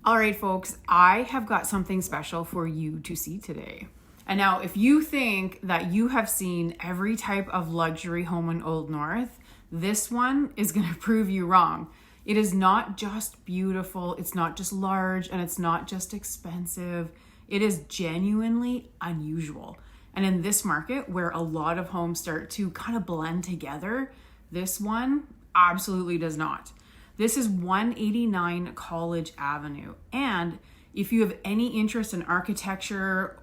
All right, folks, I have got something special for you to see today. And now, if you think that you have seen every type of luxury home in Old North, this one is going to prove you wrong. It is not just beautiful, it's not just large, and it's not just expensive. It is genuinely unusual. And in this market, where a lot of homes start to kind of blend together, this one absolutely does not. This is 189 College Avenue. And if you have any interest in architecture,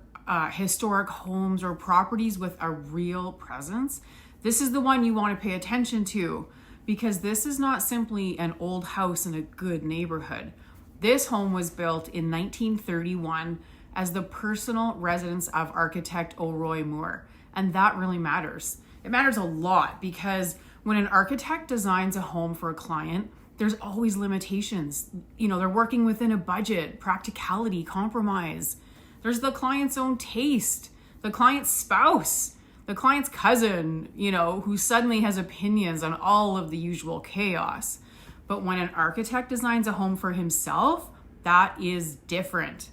historic homes, or properties with a real presence, this is the one you want to pay attention to, because this is not simply an old house in a good neighborhood. This home was built in 1931 as the personal residence of architect O'Roy Moore. And that really matters. It matters a lot because when an architect designs a home for a client, there's always limitations. They're working within a budget, practicality, compromise. There's the client's own taste, the client's spouse, the client's cousin, who suddenly has opinions on all of the usual chaos. But when an architect designs a home for himself, that is different.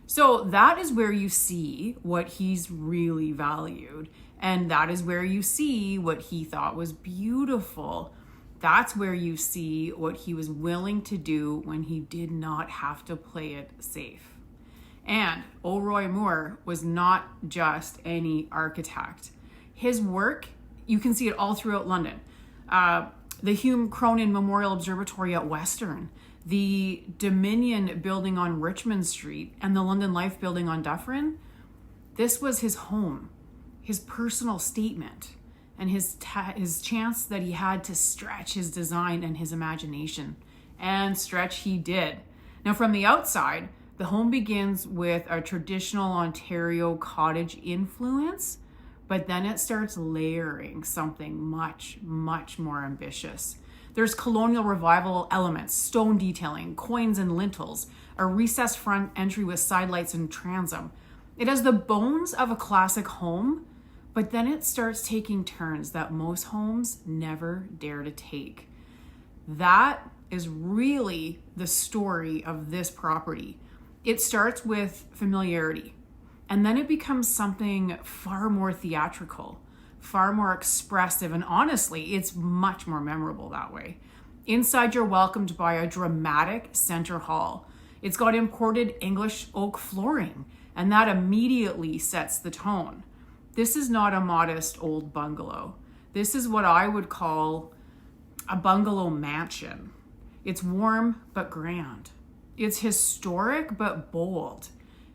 So that is where you see what he's really valued. And that is where you see what he thought was beautiful. That's where you see what he was willing to do when he did not have to play it safe. And O'Roy Moore was not just any architect. His work, you can see it all throughout London. The Hume Cronin Memorial Observatory at Western, the Dominion building on Richmond Street, and the London Life building on Dufferin. This was his home, his personal statement, and his chance that he had to stretch his design and his imagination. And stretch he did. Now, from the outside, the home begins with a traditional Ontario cottage influence, but then it starts layering something much, much more ambitious. There's colonial revival elements, stone detailing, coins and lintels, a recessed front entry with sidelights and transom. It has the bones of a classic home, but then it starts taking turns that most homes never dare to take. That is really the story of this property. It starts with familiarity, and then it becomes something far more theatrical, far more expressive, and honestly, it's much more memorable that way. Inside, you're welcomed by a dramatic center hall. It's got imported English oak flooring, and that immediately sets the tone. This is not a modest old bungalow. This is what I would call a bungalow mansion. It's warm but grand. It's historic but bold.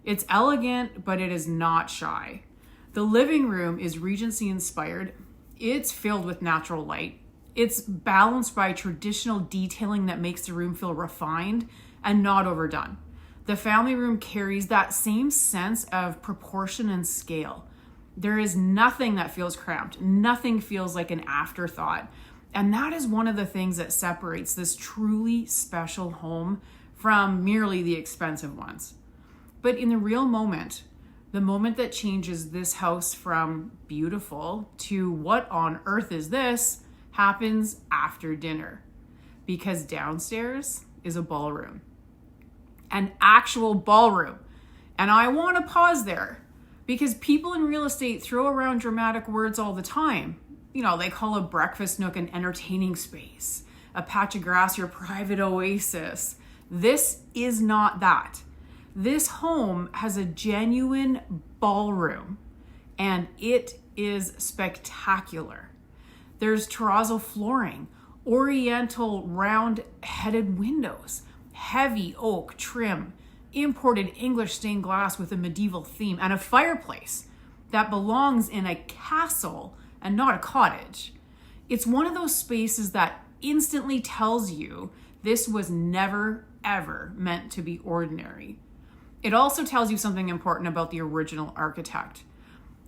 It's elegant, but it is not shy. The living room is Regency-inspired. It's filled with natural light. It's balanced by traditional detailing that makes the room feel refined and not overdone. The family room carries that same sense of proportion and scale. There is nothing that feels cramped. Nothing feels like an afterthought. And that is one of the things that separates this truly special home from merely the expensive ones. But in the real moment, the moment that changes this house from beautiful to what on earth is this happens after dinner. Because downstairs is a ballroom. An actual ballroom. And I want to pause there. Because people in real estate throw around dramatic words all the time. They call a breakfast nook an entertaining space, a patch of grass your private oasis. This is not that. This home has a genuine ballroom, and it is spectacular. There's terrazzo flooring, oriental round-headed windows, heavy oak trim, imported English stained glass with a medieval theme, and a fireplace that belongs in a castle and not a cottage. It's one of those spaces that instantly tells you this was never, ever meant to be ordinary. It also tells you something important about the original architect.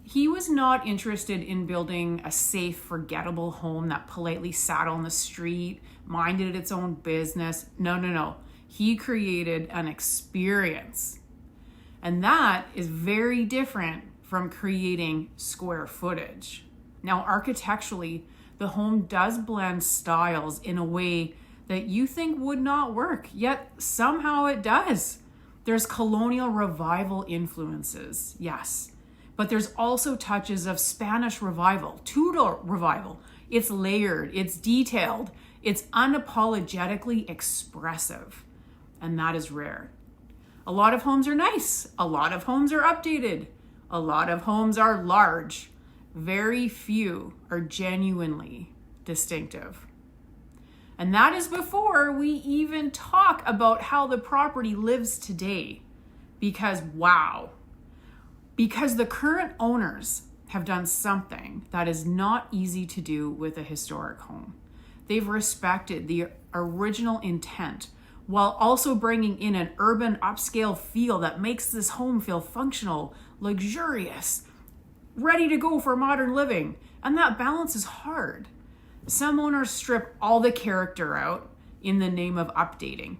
He was not interested in building a safe, forgettable home that politely sat on the street, minded its own business. No. He created an experience. And that is very different from creating square footage. Now, architecturally, the home does blend styles in a way that you think would not work, yet somehow it does. There's colonial revival influences, yes, but there's also touches of Spanish revival, Tudor revival. It's layered, it's detailed, it's unapologetically expressive, and that is rare. A lot of homes are nice, a lot of homes are updated, a lot of homes are large. Very few are genuinely distinctive. And that is before we even talk about how the property lives today. Because the current owners have done something that is not easy to do with a historic home. They've respected the original intent while also bringing in an urban upscale feel that makes this home feel functional, luxurious, ready to go for modern living. And that balance is hard. Some owners strip all the character out in the name of updating.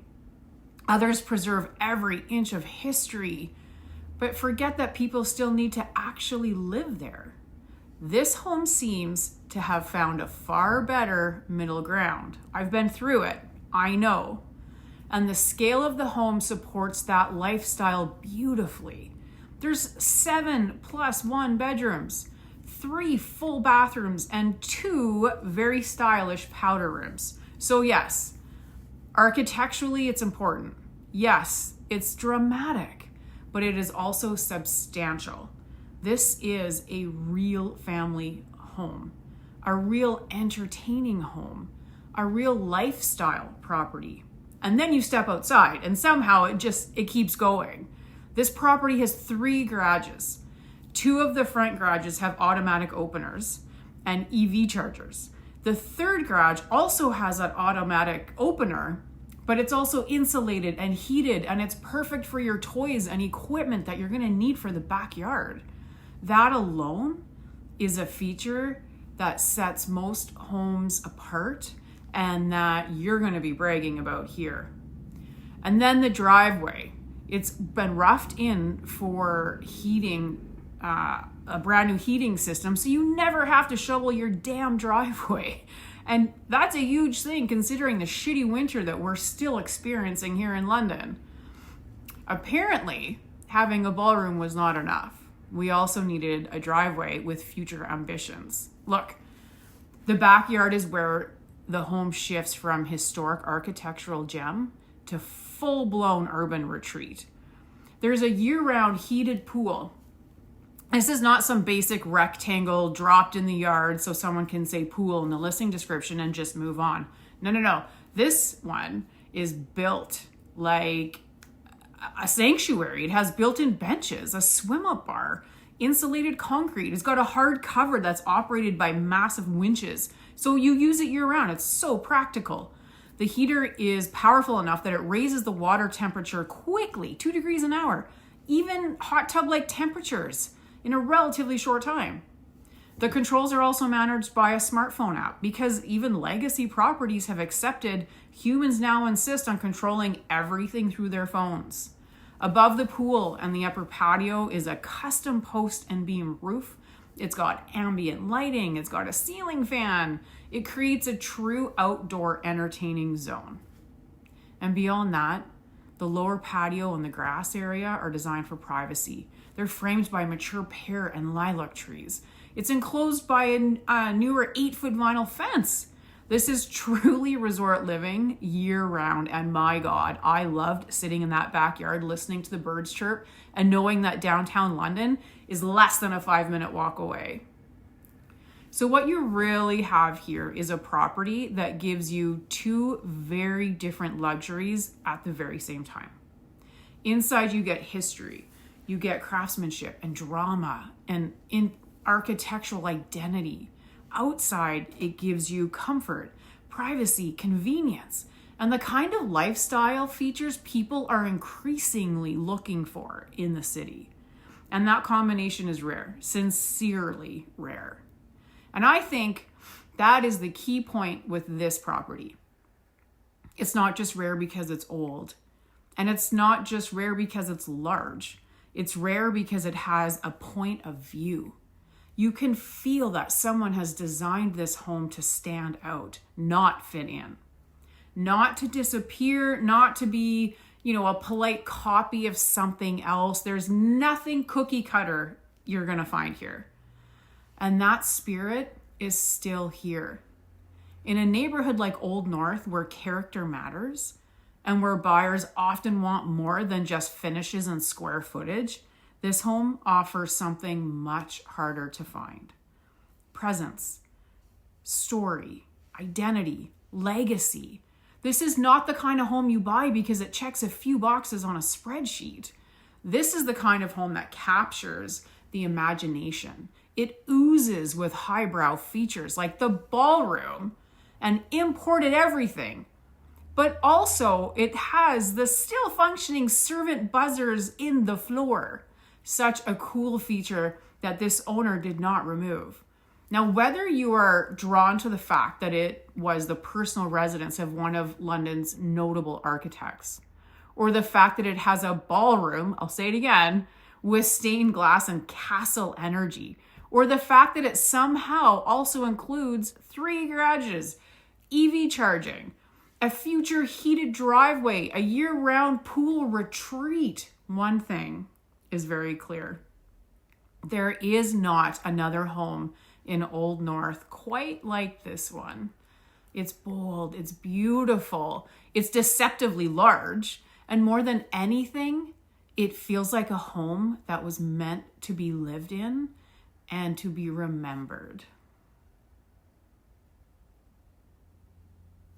Others preserve every inch of history, but forget that people still need to actually live there. This home seems to have found a far better middle ground. I've been through it, I know. And the scale of the home supports that lifestyle beautifully. There's 7 + 1 bedrooms, 3 full bathrooms, and 2 very stylish powder rooms. So yes, architecturally it's important. Yes, it's dramatic, but it is also substantial. This is a real family home, a real entertaining home, a real lifestyle property. And then you step outside and somehow it keeps going. This property has 3 garages. 2 of the front garages have automatic openers and EV chargers. The 3rd garage also has an automatic opener, but it's also insulated and heated, and it's perfect for your toys and equipment that you're gonna need for the backyard. That alone is a feature that sets most homes apart and that you're gonna be bragging about here. And then the driveway. It's been roughed in for heating, a brand new heating system, so you never have to shovel your damn driveway. And that's a huge thing considering the shitty winter that we're still experiencing here in London. Apparently, having a ballroom was not enough. We also needed a driveway with future ambitions. Look, the backyard is where the home shifts from historic architectural gem to full-blown urban retreat. There's a year-round heated pool. This is not some basic rectangle dropped in the yard so someone can say pool in the listing description and just move on. No. This one is built like a sanctuary. It has built-in benches, a swim-up bar, insulated concrete. It's got a hard cover that's operated by massive winches. So you use it year-round. It's so practical. The heater is powerful enough that it raises the water temperature quickly, 2 degrees an hour, even hot tub-like temperatures in a relatively short time. The controls are also managed by a smartphone app because even legacy properties have accepted humans now insist on controlling everything through their phones. Above the pool and the upper patio is a custom post and beam roof. It's got ambient lighting. It's got a ceiling fan. It creates a true outdoor entertaining zone. And beyond that, the lower patio and the grass area are designed for privacy. They're framed by mature pear and lilac trees. It's enclosed by a newer 8-foot vinyl fence. This is truly resort living year-round, and my God, I loved sitting in that backyard listening to the birds chirp and knowing that downtown London is less than a 5-minute walk away. So what you really have here is a property that gives you 2 very different luxuries at the very same time. Inside you get history, you get craftsmanship and drama and architectural identity. Outside, it gives you comfort, privacy, convenience, and the kind of lifestyle features people are increasingly looking for in the city. And that combination is rare, sincerely rare. And I think that is the key point with this property. It's not just rare because it's old, and it's not just rare because it's large. It's rare because it has a point of view. You can feel that someone has designed this home to stand out, not fit in. not to disappear, not to be, a polite copy of something else. There's nothing cookie cutter you're going to find here. And that spirit is still here. In a neighborhood like Old North, where character matters and where buyers often want more than just finishes and square footage, this home offers something much harder to find. Presence, story, identity, legacy. This is not the kind of home you buy because it checks a few boxes on a spreadsheet. This is the kind of home that captures the imagination. It oozes with highbrow features like the ballroom and imported everything. But also it has the still functioning servant buzzers in the floor. Such a cool feature that this owner did not remove. Now, whether you are drawn to the fact that it was the personal residence of one of London's notable architects, or the fact that it has a ballroom, I'll say it again, with stained glass and castle energy, or the fact that it somehow also includes 3 garages, EV charging, a future heated driveway, a year-round pool retreat, one thing is very clear. There is not another home in Old North quite like this one. It's bold, it's beautiful, it's deceptively large, and more than anything, it feels like a home that was meant to be lived in and to be remembered.